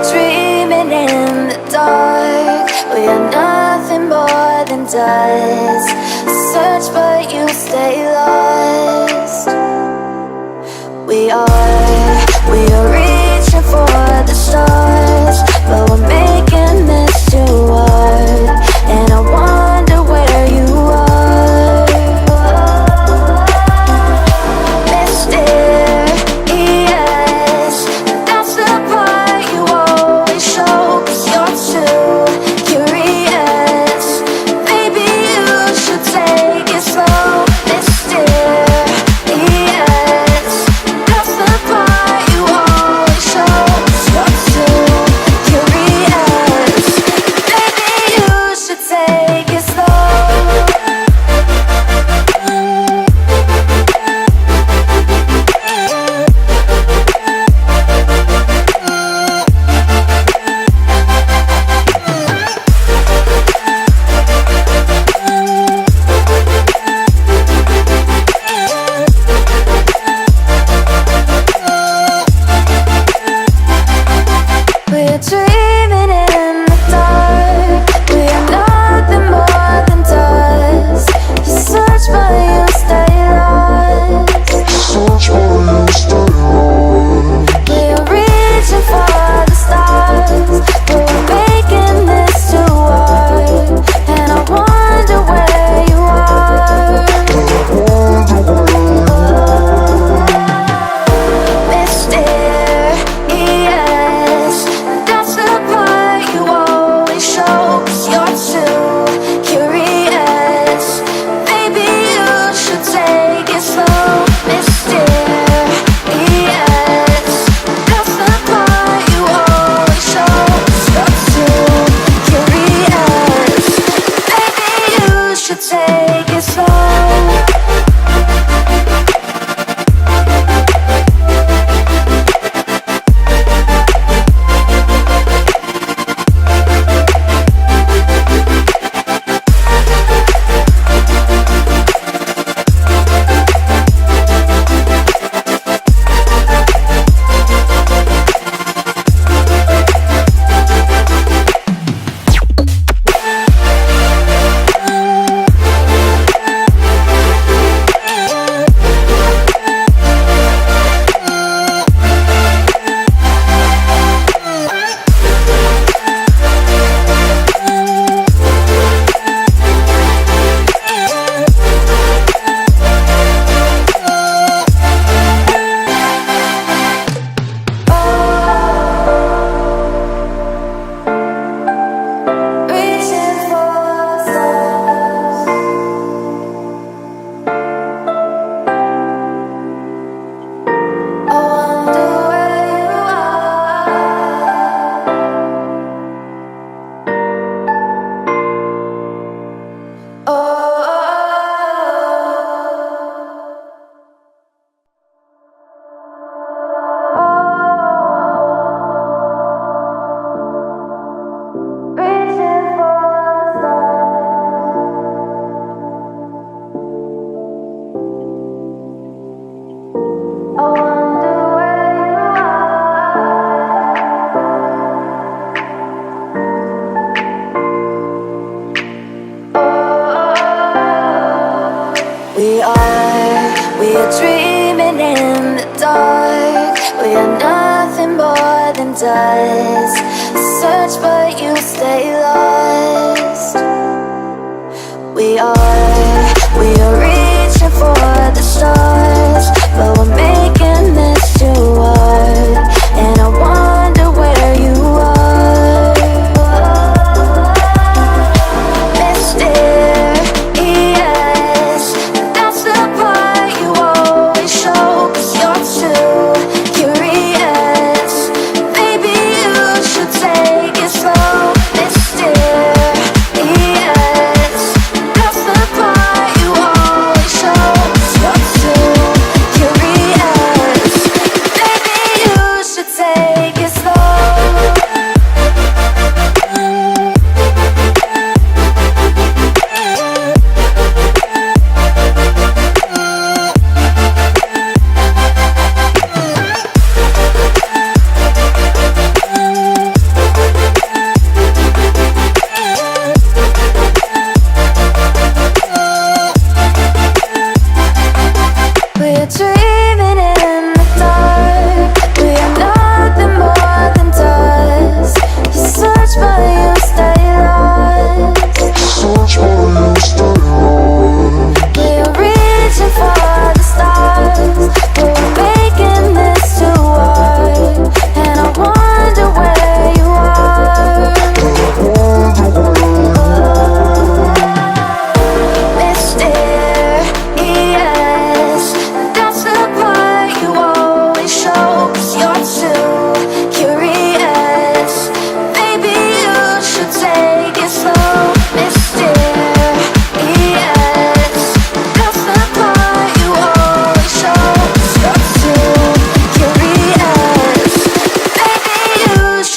are dreaming in the dark. We are nothing more than dust. Search but you stay lost. We are reaching for the stars, but we're making this too hard. And I wonder where you are. Mysterious, that's the part you always show. 'Cause you're too curious. Maybe you should take it slow. Mysterious, that's the part you always show. 'Cause you're too curious. Maybe you should take it slow. We're dreaming in the dark. We are nothing more than dust. You search but you stay lost. We are reaching for the stars, but we're making this too hard. And I wonder where you are. Mysterious, that's the part you always show. 'Cause you're too curious. Maybe you should take it slow. Mysterious, that's the part you always show. 'Cause you're too curious. Maybe you should take it slow. Reaching for the stars. I wonder where you are. Oh. Reaching for the stars. I wonder where you are. We are dreaming in the dark. We are nothing more than dust. Search but you stay lost. We are reaching for the stars, but we're making this too hard. And I wonder where you are. Mysterious, that's the part you always show. 'Cause you're too curious. Maybe you should take it slow. Mysterious, that's the part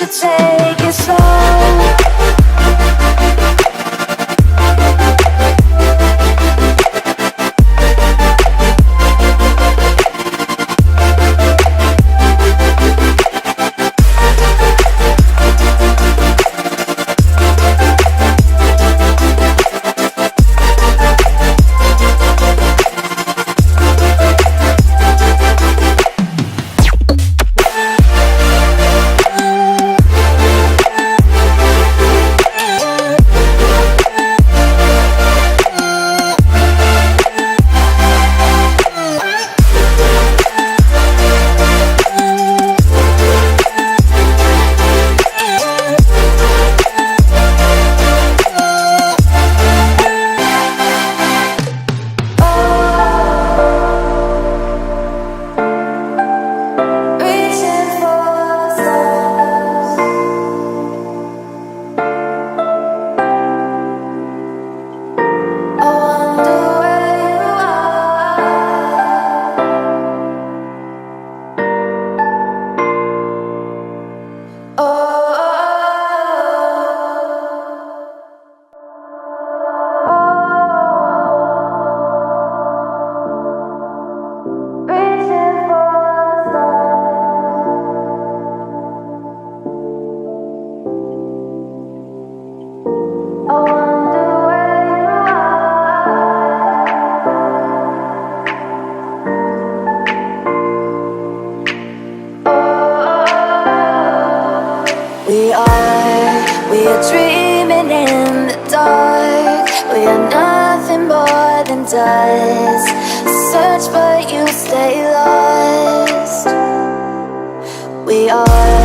should take it slow. We are dreaming in the dark. We are nothing more than dust. Search but you stay lost. We are